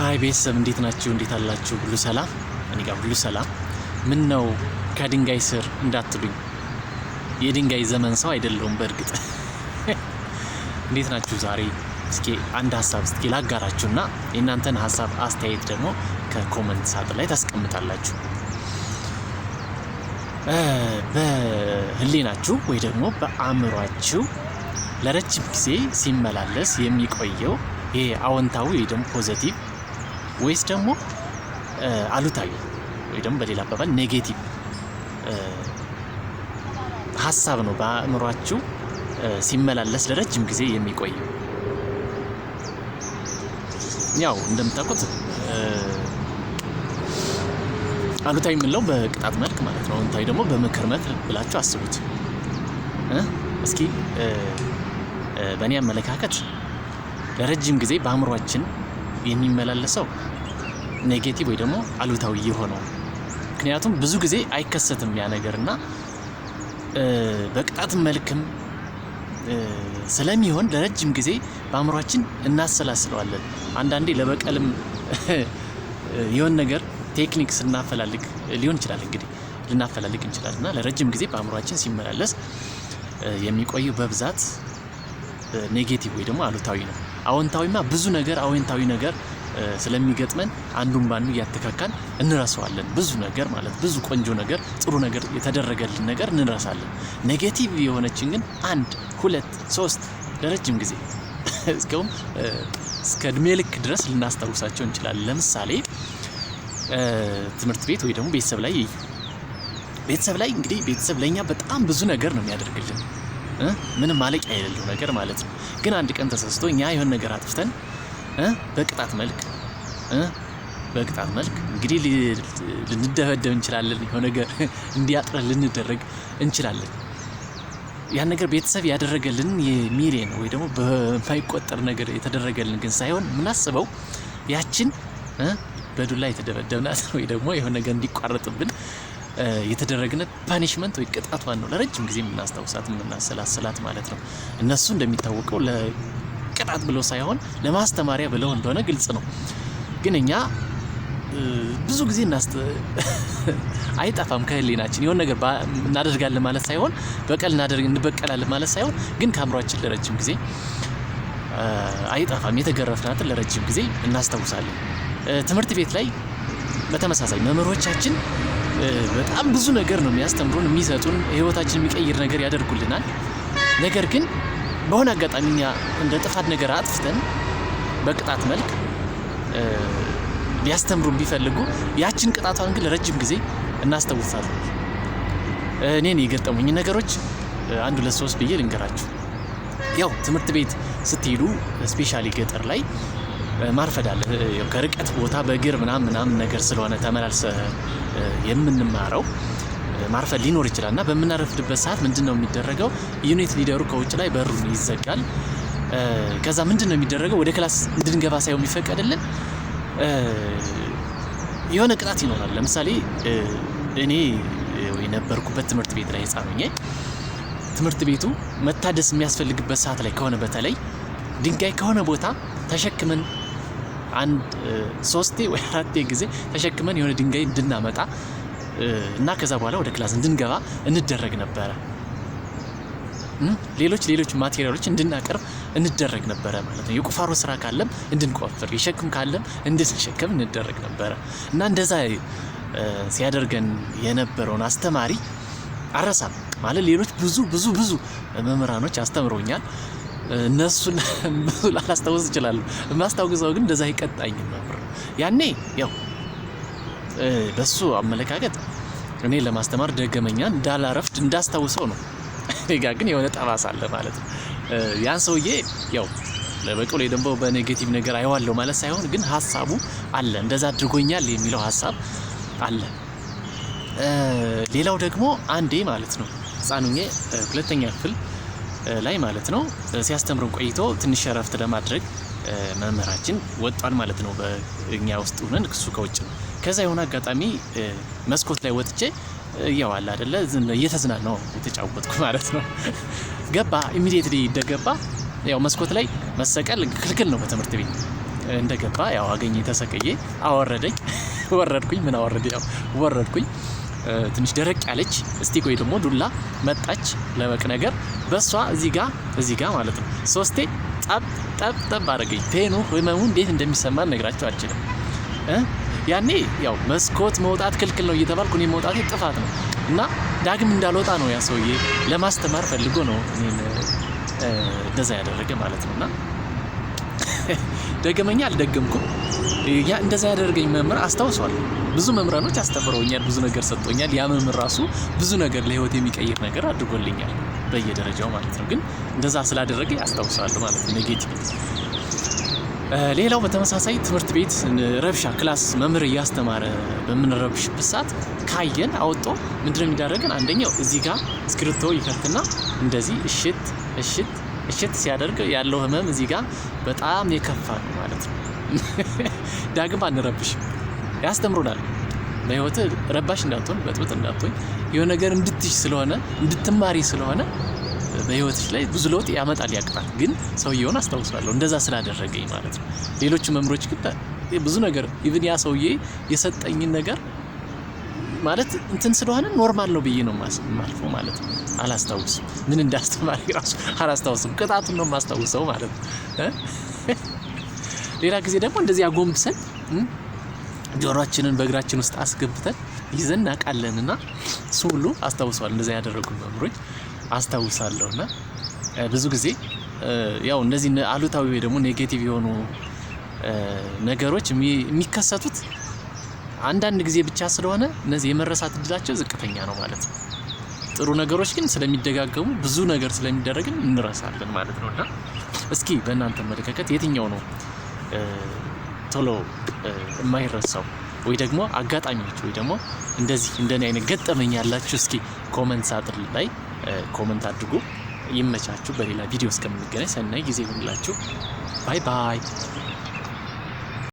አይ ቤተሰብ እንዴት ናችሁ? እንዴት አላችሁ? ሁሉ ሰላም? እኔ ጋር ሁሉ ሰላም። ምን ነው ከድንጋይ ስር እንዳትሉኝ፣ የድንጋይ ዘመን ሰው አይደለሁም። በእርግጥ እንዴት ናችሁ ዛሬ? እስኪ አንድ ሀሳብ እስኪ ላጋራችሁና የእናንተን ሀሳብ አስተያየት ደግሞ ከኮመንት ሳጥን ላይ ታስቀምጣላችሁ። በህሊናችሁ ወይ ደግሞ በአእምሯችሁ ለረጅም ጊዜ ሲመላለስ የሚቆየው ይሄ አዎንታዊ ወይ ደግሞ ፖዚቲቭ ወይስ ደግሞ አሉታዊ ወይ ደግሞ በሌላ አባባል ኔጌቲቭ ሀሳብ ነው በአእምሯችሁ ሲመላለስ ለረጅም ጊዜ የሚቆየው? ያው እንደምታውቁት አሉታዊ የምንለው በቅጣት መልክ ማለት ነው። አዎንታዊ ደግሞ በምክር መልክ ብላችሁ አስቡት። እስኪ በእኔ አመለካከት ለረጅም ጊዜ በአእምሯችን የሚመላለሰው ኔጌቲቭ ወይ ደግሞ አሉታዊ የሆነው፣ ምክንያቱም ብዙ ጊዜ አይከሰትም ያ ነገርና በቅጣት መልክም ስለሚሆን ለረጅም ጊዜ በአእምሯችን እናሰላስለዋለን። አንዳንዴ ለበቀልም የሆነ ነገር ቴክኒክ ስናፈላልግ ሊሆን ይችላል፣ እንግዲህ ልናፈላልግ እንችላለን እና ለረጅም ጊዜ በአእምሯችን ሲመላለስ የሚቆየው በብዛት ኔጌቲቭ ወይ ደግሞ አሉታዊ ነው። አዎንታዊማ ብዙ ነገር አዎንታዊ ነገር ስለሚገጥመን አንዱን ባንዱ እያተካካን እንረሳዋለን። ብዙ ነገር ማለት ብዙ ቆንጆ ነገር ጥሩ ነገር የተደረገልን ነገር እንረሳለን። ኔጌቲቭ የሆነችን ግን 1 2 3 ለረጅም ጊዜ እስከውም እስከ እድሜ ልክ ድረስ ልናስታውሳቸው እንችላለን። ለምሳሌ ትምህርት ቤት ወይ ደግሞ ቤተሰብ ላይ እንግዲህ ቤተሰብ ለኛ በጣም ብዙ ነገር ነው የሚያደርግልን፣ ምንም ማለቂያ የሌለው ነገር ማለት ነው። ግን አንድ ቀን ተሰስቶ እኛ የሆነ ነገር አጥፍተን በቅጣት መልክ እንግዲህ ልንደበደብ እንችላለን። የሆነ ነገር እንዲያጥረን ልንደረግ እንችላለን። ያን ነገር ቤተሰብ ያደረገልን የሚሊየን ወይ ደግሞ በማይቆጠር ነገር የተደረገልን ግን ሳይሆን የምናስበው ያችን በዱላ የተደበደብናት ወይ ደግሞ የሆነ ነገር እንዲቋረጥብን የተደረገነ ፓኒሽመንት ወይ ቅጣቷን ነው ለረጅም ጊዜ የምናስታውሳት የምናሰላስላት ማለት ነው። እነሱ እንደሚታወቀው ለቅጣት ብሎ ሳይሆን ለማስተማሪያ ብለው እንደሆነ ግልጽ ነው። ግን እኛ ብዙ ጊዜ አይጠፋም ከህሊናችን የሆነ ነገር እናደርጋለን ማለት ሳይሆን እንበቀላለን ማለት ሳይሆን ግን ከአእምሯችን ለረጅም ጊዜ አይጠፋም። የተገረፍናትን ለረጅም ጊዜ እናስታውሳለን። ትምህርት ቤት ላይ በተመሳሳይ መምህሮቻችን በጣም ብዙ ነገር ነው የሚያስተምሩን፣ የሚሰጡን፣ ህይወታችን የሚቀይር ነገር ያደርጉልናል። ነገር ግን በሆነ አጋጣሚ እኛ እንደ ጥፋት ነገር አጥፍተን በቅጣት መልክ ሊያስተምሩን ቢፈልጉ ያችን ቅጣቷን ግን ለረጅም ጊዜ እናስታውሳለን። እኔን የገጠሙኝ ነገሮች 1 2 3 ብዬ ልንገራችሁ። ያው ትምህርት ቤት ስትሄዱ ስፔሻሊ ገጠር ላይ ማርፈድ አለ። ከርቀት ቦታ በእግር ምናምን ነገር ስለሆነ ተመላልሰ የምንማረው ማርፈድ ሊኖር ይችላልና በምናረፍድበት ሰዓት ምንድነው የሚደረገው? ዩኒት ሊደሩ ከውጭ ላይ በሩን ይዘጋል። ከዛ ምንድነው የሚደረገው? ወደ ክላስ እንድንገባ ሳይሆን የሚፈቀድልን የሆነ ቅጣት ይኖራል። ለምሳሌ እኔ የነበርኩበት ትምህርት ቤት ላይ ህፃን ሆኜ ትምህርት ቤቱ መታደስ የሚያስፈልግበት ሰዓት ላይ ከሆነ በተለይ ድንጋይ ከሆነ ቦታ ተሸክመን 3 ወይ 4 ጊዜ ተሸክመን የሆነ ድንጋይ እንድናመጣ እና ከዛ በኋላ ወደ ክላስ እንድንገባ እንደረግ ነበረ። ሌሎች ማቴሪያሎች እንድናቀርብ እንደረግ ነበረ ማለት ነው። የቁፋሮ ስራ ካለም እንድንቆፍር፣ የሸክም ካለም እንድንሸከም እንደረግ ነበረ እና እንደዛ ሲያደርገን የነበረውን አስተማሪ አረሳም ማለት ሌሎች ብዙ መምህራኖች አስተምሮኛል። እነሱን ላላስታውስ እችላለሁ። የማስታውሰው ግን እንደዛ ይቀጣኝ ነበር። ያኔ ያው በሱ አመለካከት እኔ ለማስተማር ደገመኛ እንዳላረፍድ እንዳስታውሰው ነው። እኔጋ ግን የሆነ ጠባሳ አለ ማለት ነው። ያን ሰውዬ ያው ለበቀሉ ደግሞ በኔጌቲቭ ነገር አይዋለው ማለት ሳይሆን ግን ሀሳቡ አለ፣ እንደዛ አድርጎኛል የሚለው ሀሳብ አለ። ሌላው ደግሞ አንዴ ማለት ነው ህፃኑኜ 2ኛ ክፍል ላይ ማለት ነው ሲያስተምሩን ቆይቶ ትንሽ እረፍት ለማድረግ መምህራችን ወጣን ማለት ነው። በእኛ ውስጥ ሆነን እሱ ከውጭ ነው። ከዛ የሆነ አጋጣሚ መስኮት ላይ ወጥቼ ያው አለ አይደለ እየተዝናናው የተጫወትኩ ማለት ነው። ገባ ኢሚዲየትሊ እንደገባ ያው መስኮት ላይ መሰቀል ክልክል ነው በትምህርት ቤት። እንደገባ ያው አገኘ ተሰቀየ አወረደኝ ወረድኩኝ ምን አወረደ ያው ወረድኩኝ ትንሽ ደረቅ ያለች እስቲ ቆይ ደግሞ ዱላ መጣች ለበቅ ነገር በሷ እዚህ ጋር ማለት ነው ሶስቴ ጠብ አረገኝ ፔኑ ህመሙ እንዴት እንደሚሰማ ነግራችሁ አልችልም ያኔ ያው መስኮት መውጣት ክልክል ነው እየተባልኩ እኔ መውጣቴ ጥፋት ነው እና ዳግም እንዳልወጣ ነው ያ ሰውዬ ለማስተማር ፈልጎ ነው እኔን እንደዛ ያደረገ ማለት ነውና ደገመኛ አልደገምኩም ያ እንደዛ ያደረገኝ መምህር አስታውሷል ብዙ መምህራኖች አስተምረውኛል ብዙ ነገር ሰጥቶኛል ያ መምህር ራሱ ብዙ ነገር ለህይወት የሚቀይር ነገር አድርጎልኛል በየደረጃው ማለት ነው ግን እንደዛ ስላደረገ አስታውሳለሁ ማለት ነው ኔጌቲቭ ሌላው በተመሳሳይ ትምህርት ቤት ረብሻ ክላስ መምህር ያስተማረ በመንረብሽበት ሰዓት ካየን አውጦ ምንድነው የሚዳረገን አንደኛው እዚህ ጋር ስክሪፕቶ ይከፍትና እንደዚህ እሽት ሲያደርግ ያለው ህመም እዚህ ጋር በጣም የከፋ ነው ማለት ነው ዳግም አንረብሽም ያስተምሩናል በህይወት ረባሽ እንዳትሆን በጥብጥ እንዳትሆን የሆነ ነገር እንድትይሽ ስለሆነ እንድትማሪ ስለሆነ በህይወትሽ ላይ ብዙ ለውጥ ያመጣል ያቅጣል ግን ሰውዬውን አስታውሳለሁ እንደዛ ስላደረገኝ ማለት ነው ሌሎች መምሮች ግን ብዙ ነገር ኢቭን ያ ሰውዬ የሰጠኝን ነገር ማለት እንትን ስለሆነ ኖርማል ነው ብዬ ነው ማልፈው ማለት ነው አላስታውስም ምን እንዳስተማሪ ራሱ አላስታውስም ቅጣቱን ነው ማስታውሰው ማለት ነው ሌላ ጊዜ ደግሞ እንደዚህ አጎንብሰን ጆሮአችንን በእግራችን ውስጥ አስገብተን ይዘን አቃለንና እሱ ሁሉ አስታውሳለሁ እንደዛ ያደረጉ መምሮች አስታውሳለሁና ብዙ ጊዜ ያው እንደዚህ አሉታዊ ወይ ደግሞ ኔጌቲቭ የሆኑ ነገሮች የሚከሰቱት አንዳንድ ጊዜ ብቻ ስለሆነ እነዚህ የመረሳት እድላቸው ዝቅተኛ ነው ማለት ነው ጥሩ ነገሮች ግን ስለሚደጋገሙ ብዙ ነገር ስለሚደረግን እንረሳለን ማለት ነውና እስኪ በእናንተ መለከት የትኛው ነው ቶሎ የማይረሳው ወይ ደግሞ አጋጣሚዎች ወይ ደግሞ እንደዚህ እንደኔ አይነት ገጠመኝ ያላችሁ እስኪ ኮሜንት ሳጥን ላይ ኮሜንት አድርጉ ይመቻችሁ በሌላ ቪዲዮ እስከምንገናኝ ሰናይ ጊዜ ይሁንላችሁ ባይ ባይ